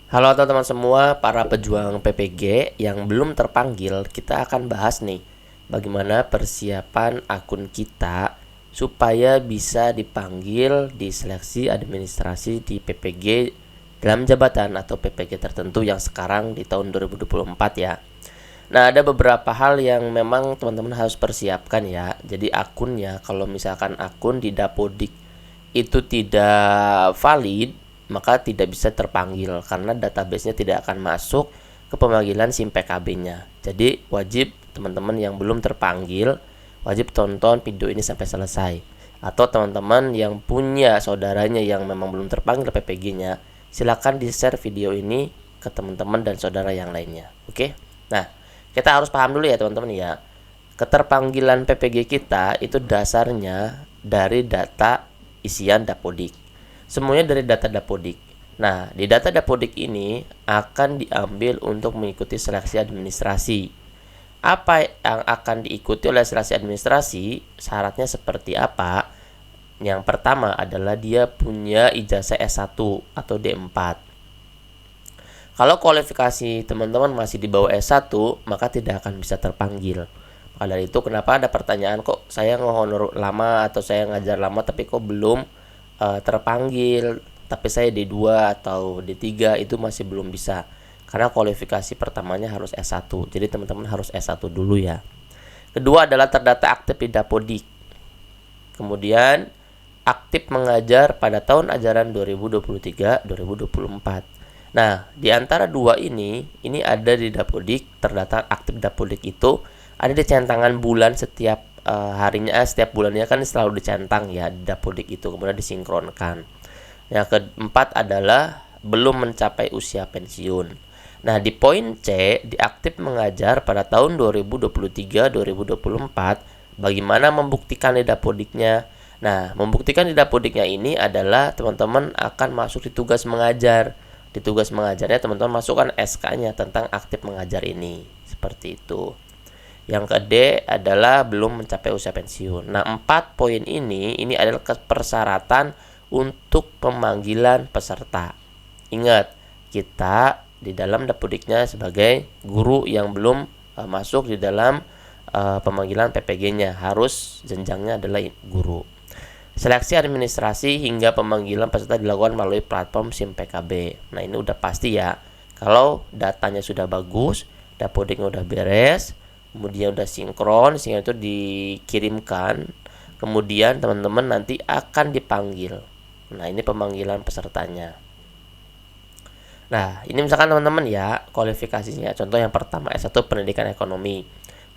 Halo teman-teman semua, para pejuang PPG yang belum terpanggil, kita akan bahas nih bagaimana persiapan akun kita supaya bisa dipanggil di seleksi administrasi di PPG dalam jabatan atau PPG tertentu yang sekarang di tahun 2024 ya. Nah, ada beberapa hal yang memang teman-teman harus persiapkan ya. Jadi akunnya, kalau misalkan akun di Dapodik itu tidak valid, maka tidak bisa terpanggil karena database-nya tidak akan masuk ke pemanggilan SIM PKB-nya. Jadi wajib teman-teman yang belum terpanggil wajib tonton video ini sampai selesai. Atau teman-teman yang punya saudaranya yang memang belum terpanggil PPG-nya, silakan di-share video ini ke teman-teman dan saudara yang lainnya. Oke? Nah, kita harus paham dulu ya teman-teman ya. Keterpanggilan PPG kita itu dasarnya dari data isian Dapodik. Semuanya dari data Dapodik. Nah, di data Dapodik ini akan diambil untuk mengikuti seleksi administrasi. Apa yang akan diikuti oleh seleksi administrasi? Syaratnya seperti apa? Yang pertama adalah dia punya ijazah S1 atau D4. Kalau kualifikasi teman-teman masih di bawah S1, maka tidak akan bisa terpanggil. Maka dari itu kenapa ada pertanyaan, kok saya ngehonor lama atau saya ngajar lama tapi kok belum terpanggil, tapi saya D2 atau D3 itu masih belum bisa. Karena kualifikasi pertamanya harus S1. Jadi teman-teman harus S1 dulu ya. Kedua adalah terdata aktif di Dapodik. Kemudian aktif mengajar pada tahun ajaran 2023-2024. Nah, di antara dua ini ada di Dapodik, terdata aktif Dapodik itu ada di centangan bulan setiap harinya, setiap bulannya kan selalu dicentang ya di Dapodik itu, kemudian disinkronkan. Yang keempat adalah belum mencapai usia pensiun. Nah, di poin C, di aktif mengajar pada tahun 2023-2024, bagaimana membuktikan di Dapodiknya? Nah, membuktikan di Dapodiknya ini adalah teman-teman akan masuk di tugas mengajar. Di tugas mengajarnya teman-teman masukkan SK-nya tentang aktif mengajar ini. Seperti itu. Yang ke D adalah belum mencapai usia pensiun. Nah, 4 poin ini adalah persyaratan untuk pemanggilan peserta. Ingat, kita di dalam Dapodiknya sebagai guru yang belum masuk di dalam pemanggilan PPG-nya, harus jenjangnya adalah guru. Seleksi administrasi hingga pemanggilan peserta dilakukan melalui platform SIM PKB. Nah, ini udah pasti ya. Kalau datanya sudah bagus, Dapodiknya udah beres, kemudian udah sinkron, sehingga itu dikirimkan, kemudian teman-teman nanti akan dipanggil. Nah, ini pemanggilan pesertanya. Nah, ini misalkan teman-teman ya, kualifikasinya. Contoh yang pertama, S1 Pendidikan Ekonomi.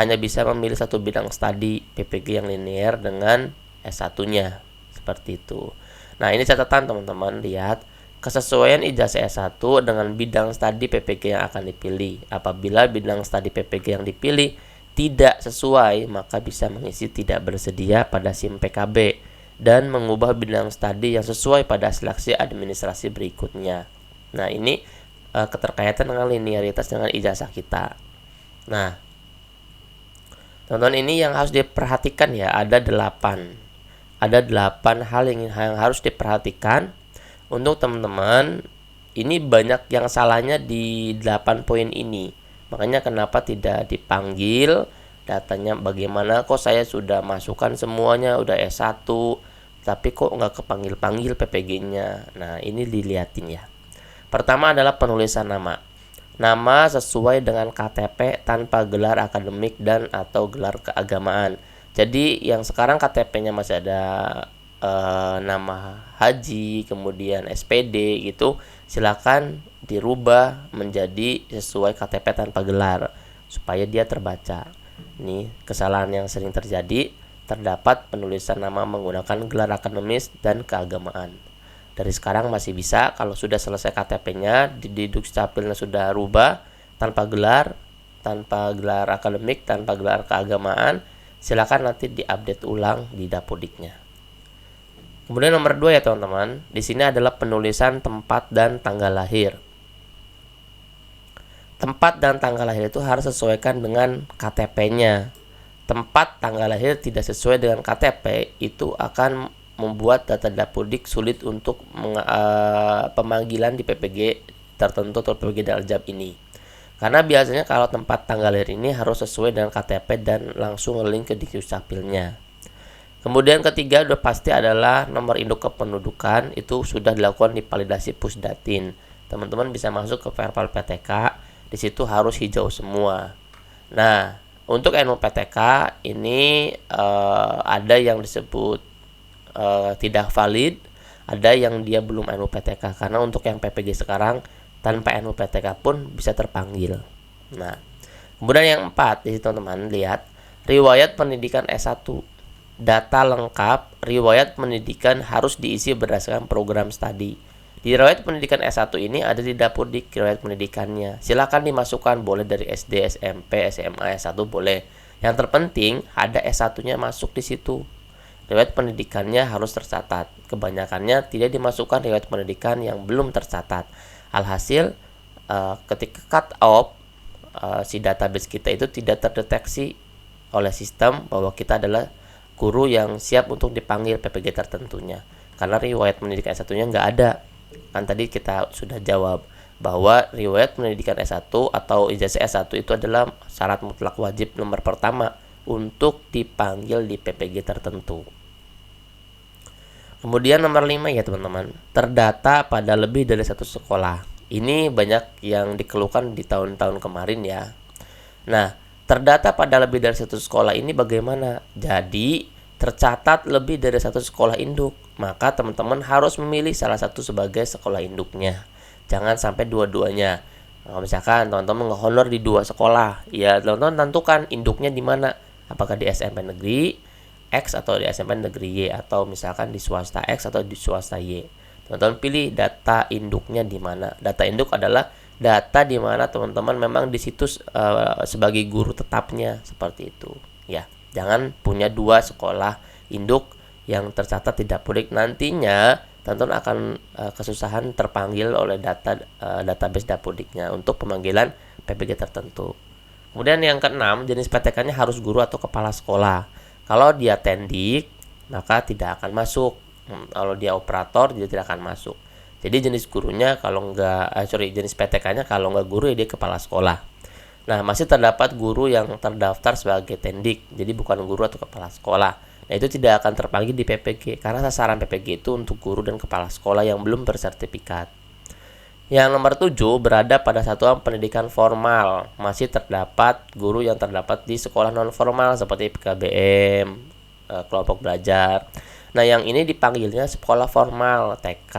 Hanya bisa memilih satu bidang studi PPG yang linear dengan S1-nya. Seperti itu. Nah, ini catatan teman-teman, lihat kesesuaian ijazah S1 dengan bidang studi PPG yang akan dipilih. Apabila bidang studi PPG yang dipilih tidak sesuai, maka bisa mengisi tidak bersedia pada SIM PKB dan mengubah bidang studi yang sesuai pada seleksi administrasi berikutnya. Nah, ini keterkaitan dengan linearitas dengan ijazah kita. Nah, teman-teman, ini yang harus diperhatikan ya, ada 8 hal yang harus diperhatikan untuk teman-teman. Ini banyak yang salahnya di 8 poin ini. Makanya kenapa tidak dipanggil, datanya bagaimana, kok saya sudah masukkan semuanya, udah S1 tapi kok nggak kepanggil-panggil PPG-nya. Nah, ini dilihatin ya. Pertama adalah penulisan nama. Nama sesuai dengan KTP tanpa gelar akademik dan atau gelar keagamaan. Jadi yang sekarang KTP-nya masih ada nama haji, kemudian SPD gitu, silakan dirubah menjadi sesuai KTP tanpa gelar supaya dia terbaca. Ini kesalahan yang sering terjadi, terdapat penulisan nama menggunakan gelar akademis dan keagamaan. Dari sekarang masih bisa, kalau sudah selesai KTP-nya, di Dukcapilnya sudah rubah tanpa gelar akademik, tanpa gelar keagamaan, silakan nanti diupdate ulang di Dapodiknya. Kemudian nomor 2 ya teman-teman, di sini adalah penulisan tempat dan tanggal lahir. Tempat dan tanggal lahir itu harus sesuaikan dengan KTP-nya. Tempat tanggal lahir tidak sesuai dengan KTP, itu akan membuat data Dapodik sulit untuk pemanggilan di PPG tertentu atau PPG Daljab ini. Karena biasanya kalau tempat tanggal lahir ini harus sesuai dengan KTP dan langsung link ke Dukcapilnya. Kemudian ketiga udah pasti adalah nomor induk kependudukan, itu sudah dilakukan di validasi Pusdatin. Teman-teman bisa masuk ke Verpal PTK, di situ harus hijau semua. Nah, untuk NUPTK ini ada yang disebut tidak valid, ada yang dia belum NUPTK, karena untuk yang PPG sekarang tanpa NUPTK pun bisa terpanggil. Nah, kemudian yang 4 di situ teman-teman lihat riwayat pendidikan S1. Data lengkap riwayat pendidikan harus diisi berdasarkan program studi. Di riwayat pendidikan S1 ini ada di Dapodik riwayat pendidikannya. Silakan dimasukkan, boleh dari SD, SMP, SMA, S1 boleh. Yang terpenting ada S1-nya masuk di situ. Riwayat pendidikannya harus tercatat. Kebanyakannya tidak dimasukkan riwayat pendidikan yang belum tercatat. Alhasil ketika cut off si database kita itu tidak terdeteksi oleh sistem bahwa kita adalah guru yang siap untuk dipanggil PPG tertentunya. Karena riwayat pendidikan S1-nya nggak ada. Kan tadi kita sudah jawab bahwa riwayat pendidikan S1 atau ijazah S1 itu adalah syarat mutlak wajib nomor pertama untuk dipanggil di PPG tertentu. Kemudian nomor 5 ya teman-teman, terdata pada lebih dari satu sekolah. Ini banyak yang dikeluhkan di tahun-tahun kemarin ya. Nah, terdata pada lebih dari satu sekolah ini bagaimana? Jadi tercatat lebih dari satu sekolah induk, maka teman-teman harus memilih salah satu sebagai sekolah induknya. Jangan sampai dua-duanya. Nah, misalkan teman-teman ngehonor di 2 sekolah, ya teman-teman tentukan induknya di mana. Apakah di SMP negeri X atau di SMP negeri Y, atau misalkan di swasta X atau di swasta Y. Teman-teman pilih data induknya di mana. Data induk adalah data di mana teman-teman memang di situs sebagai guru tetapnya, seperti itu. Ya. Jangan punya 2 sekolah induk yang tercatat di Dapodik. Nantinya teman-teman akan kesusahan terpanggil oleh database Dapodiknya untuk pemanggilan PPG tertentu. Kemudian yang keenam, jenis PTK-nya harus guru atau kepala sekolah. Kalau dia tendik, maka tidak akan masuk. Kalau dia operator, dia tidak akan masuk. Jadi jenis gurunya jenis PTK-nya kalau nggak guru ya dia kepala sekolah. Nah, masih terdapat guru yang terdaftar sebagai tendik, jadi bukan guru atau kepala sekolah. Nah, itu tidak akan terpanggil di PPG, karena sasaran PPG itu untuk guru dan kepala sekolah yang belum bersertifikat. Yang nomor 7, berada pada satuan pendidikan formal. Masih terdapat guru yang terdapat di sekolah non formal seperti PKBM, kelompok belajar. Nah, yang ini dipanggilnya sekolah formal, TK,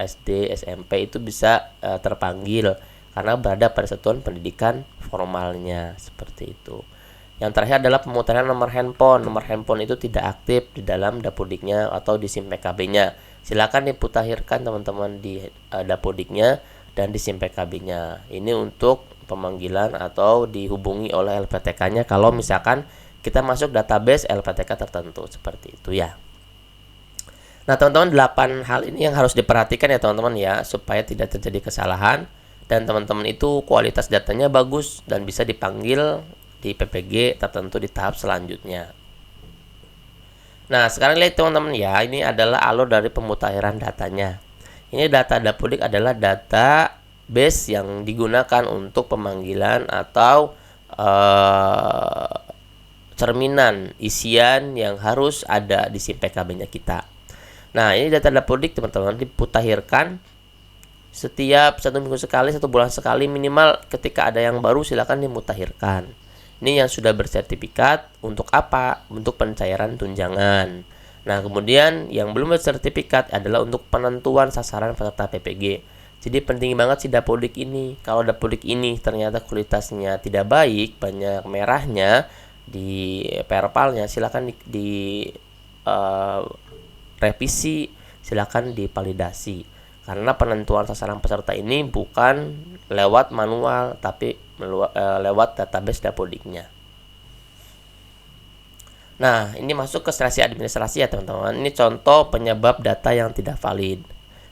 SD, SMP itu bisa terpanggil karena berada pada satuan pendidikan formalnya, seperti itu. Yang terakhir adalah pemutaran nomor handphone. Nomor handphone itu tidak aktif di dalam Dapodiknya atau di SIM PKB-nya. Silakan diputakhirkan teman-teman di Dapodiknya dan di SIM PKB-nya. Ini untuk pemanggilan atau dihubungi oleh LPTK-nya kalau misalkan kita masuk database LPTK tertentu, seperti itu ya. Nah, teman-teman, 8 hal ini yang harus diperhatikan ya teman-teman ya, supaya tidak terjadi kesalahan dan teman-teman itu kualitas datanya bagus dan bisa dipanggil di PPG tertentu di tahap selanjutnya. Nah, sekarang lihat teman-teman ya, ini adalah alur dari pemutakhiran datanya. Ini data Dapodik adalah database yang digunakan untuk pemanggilan atau cerminan isian yang harus ada di SIM PKB-nya kita. Nah, ini data Dapodik teman-teman diputakhirkan setiap 1 minggu sekali, 1 bulan sekali minimal. Ketika ada yang baru silakan dimutakhirkan. Ini yang sudah bersertifikat untuk apa? Untuk pencairan tunjangan. Nah, kemudian yang belum bersertifikat adalah untuk penentuan sasaran peserta PPG. Jadi penting banget sih Dapodik ini. Kalau Dapodik ini ternyata kualitasnya tidak baik, banyak merahnya di perpalnya, silakan di revisi, silakan divalidasi. Karena penentuan sasaran peserta ini bukan lewat manual, tapi lewat database Dapodiknya. Nah, ini masuk ke seleksi administrasi ya teman-teman. Ini contoh penyebab data yang tidak valid.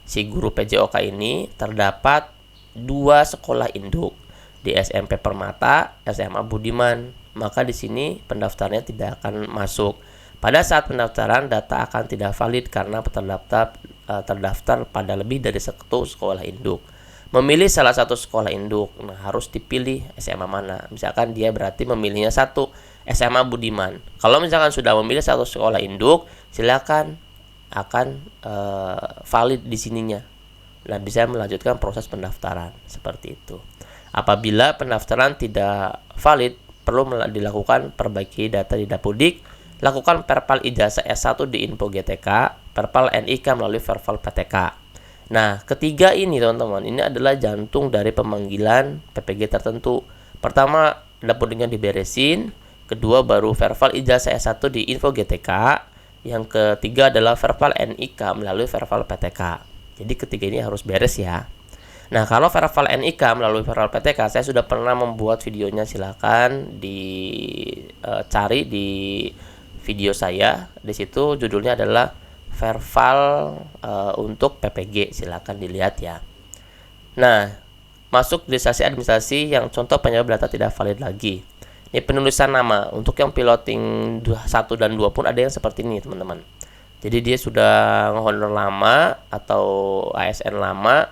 Si guru PJOK ini terdapat 2 sekolah induk di SMP Permata, SMA Budiman. Maka di sini pendaftarannya tidak akan masuk. Pada saat pendaftaran data akan tidak valid karena terdaftar pada lebih dari 1 sekolah induk. memilih salah satu sekolah induk. Nah, harus dipilih SMA mana. Misalkan dia berarti memilihnya satu SMA Budiman. Kalau misalkan sudah memilih satu sekolah induk, silakan akan valid di sininya. Nah, bisa melanjutkan proses pendaftaran seperti itu. Apabila pendaftaran tidak valid, perlu dilakukan perbaiki data di Dapodik, lakukan perpal ijazah S1 di Info GTK, perpal NIK melalui verval PTK. Nah, ketiga ini teman-teman, ini adalah jantung dari pemanggilan PPG tertentu. Pertama, Dapodiknya diberesin, kedua baru verval ijazah S1 di Info GTK, yang ketiga adalah verval NIK melalui verval PTK. Jadi ketiga ini harus beres ya. Nah, kalau verval NIK melalui verval PTK, saya sudah pernah membuat videonya, silakan dicari di video saya. Di situ judulnya adalah verval untuk PPG, silakan dilihat ya. Nah, masuk legislasi administrasi yang contoh penyebab data tidak valid lagi. Ini penulisan nama. Untuk yang piloting 1 dan 2 pun ada yang seperti ini, teman-teman. Jadi dia sudah nge-honor lama atau ASN lama,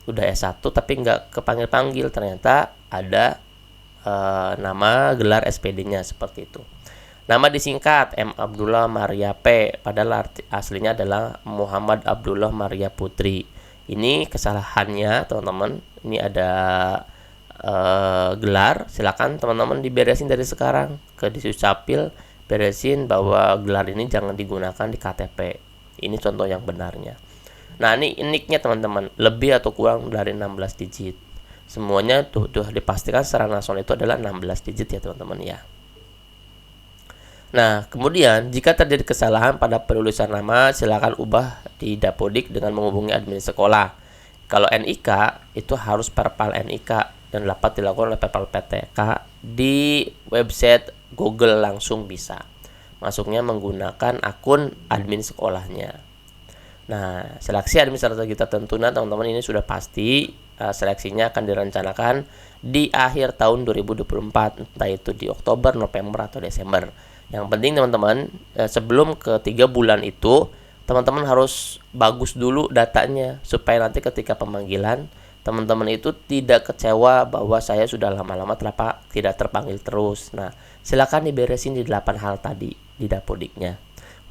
udah S1 tapi nggak kepanggil-panggil, ternyata ada nama gelar SPD-nya seperti itu. Nama disingkat M. Abdullah Maria P, padahal aslinya adalah Muhammad Abdullah Maria Putri. Ini kesalahannya teman-teman. Ini ada gelar, silakan teman-teman diberesin dari sekarang ke Disdukcapil, beresin bahwa gelar ini jangan digunakan di KTP. Ini contoh yang benarnya. Nah, ini nicknya teman-teman, lebih atau kurang dari 16 digit. Semuanya tuh dipastikan secara nasional itu adalah 16 digit ya teman-teman ya. Nah, kemudian jika terjadi kesalahan pada penulisan nama, silakan ubah di Dapodik dengan menghubungi admin sekolah. Kalau NIK itu harus perpal NIK dan dapat dilakukan oleh perpal PTK di website Google, langsung bisa. Masuknya menggunakan akun admin sekolahnya. Nah, seleksi administrator kita tentunya teman-teman ini sudah pasti, seleksinya akan direncanakan di akhir tahun 2024, entah itu di Oktober, November, atau Desember. Yang penting teman-teman, sebelum ke 3 bulan itu, teman-teman harus bagus dulu datanya, supaya nanti ketika pemanggilan, teman-teman itu tidak kecewa bahwa saya sudah lama-lama tidak terpanggil terus. Nah, silakan diberesin di 8 hal tadi di Dapodiknya.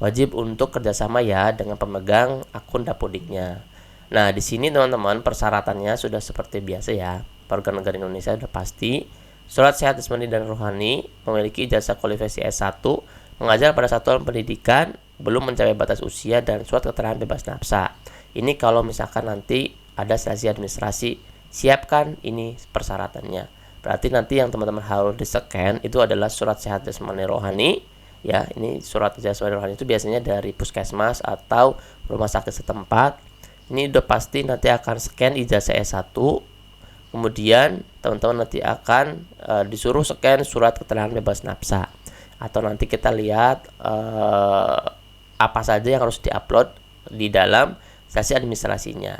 Wajib untuk kerjasama ya dengan pemegang akun Dapodiknya. Nah, di sini teman-teman persyaratannya sudah seperti biasa ya. Warga negara Indonesia sudah pasti, surat sehat jasmani dan rohani, memiliki ijazah kualifikasi S1, mengajar pada satuan pendidikan, belum mencapai batas usia, dan surat keterangan bebas nafsa. Ini kalau misalkan nanti ada seleksi administrasi, siapkan ini persyaratannya. Berarti nanti yang teman-teman harus di-scan itu adalah surat sehat jasmani rohani. Ya, ini surat ijazah rohani itu biasanya dari puskesmas atau rumah sakit setempat. Ini udah pasti nanti akan scan ijazah S1. Kemudian teman-teman nanti akan disuruh scan surat keterangan bebas nafsa. Atau nanti kita lihat apa saja yang harus diupload di dalam seleksi administrasinya.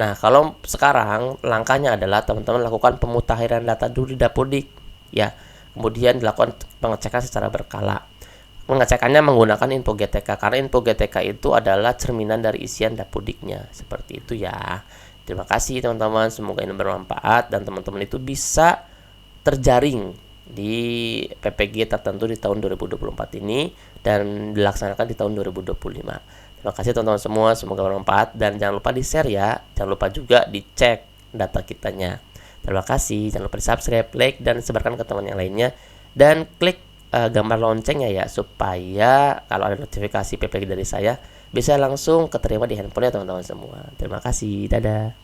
Nah, kalau sekarang langkahnya adalah teman-teman lakukan pemutakhiran data dulu di Dapodik ya. Kemudian dilakukan pengecekan secara berkala. Pengecekannya menggunakan Info GTK, karena Info GTK itu adalah cerminan dari isian Dapodiknya. Seperti itu ya. Terima kasih teman-teman, semoga ini bermanfaat dan teman-teman itu bisa terjaring di PPG tertentu di tahun 2024 ini dan dilaksanakan di tahun 2025. Terima kasih teman-teman semua, semoga bermanfaat dan jangan lupa di-share ya. Jangan lupa juga dicek data kitanya. Terima kasih, jangan lupa di-subscribe, like, dan sebarkan ke teman yang lainnya. Dan klik gambar loncengnya ya, supaya kalau ada notifikasi PPG dari saya bisa langsung keterima di handphonenya teman-teman semua. Terima kasih, dadah.